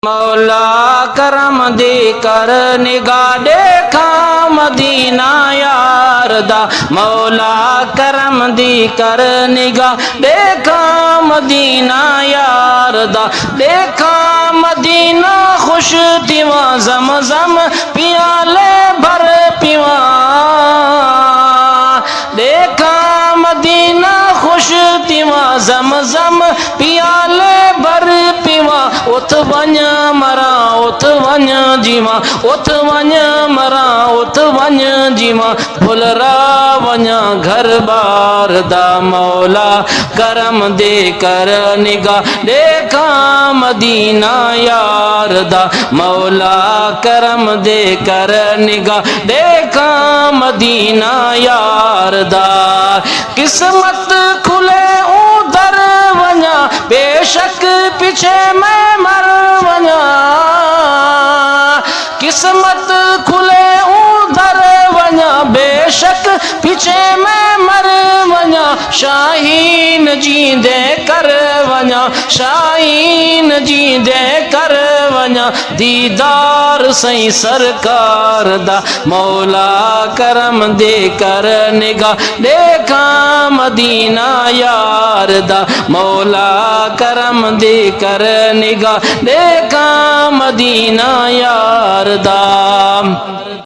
मौला करम दे कर निगाह देखा मदीना यार दा। मौला करम दी कर निगाह देखा मदीना यार दा। देखा मदीना खुश तिवा ज़म-ज़म पियाले भर पिवा। देखा मदीना खुश तिवा ज़म-ज़म पियाले भर पिवा। उथ वञ मरा उथ वञ जीवा, उथ वञ मरा उथ वञ जीवा। भुलरा वञा घर बार दा। मौला करम दे कर निगाह देखा मदीना यार दा। मौला करम दे कर निगाह देखा मदीना यार दा। किस्मत खुले उधर वञा बेशक पीछे मैं मर वञा। किस्मत खुले उधर वञा बेशक पीछे मैं मर वञा। शाहीन जींदे कर वञा, शाहीन जींदे कर वञा। दीदार सही सरकार दा। मौला करम दे कर निगाह देखा मदीना यार दा। मौला करम दे कर निगाह देखा मदीना यार दा।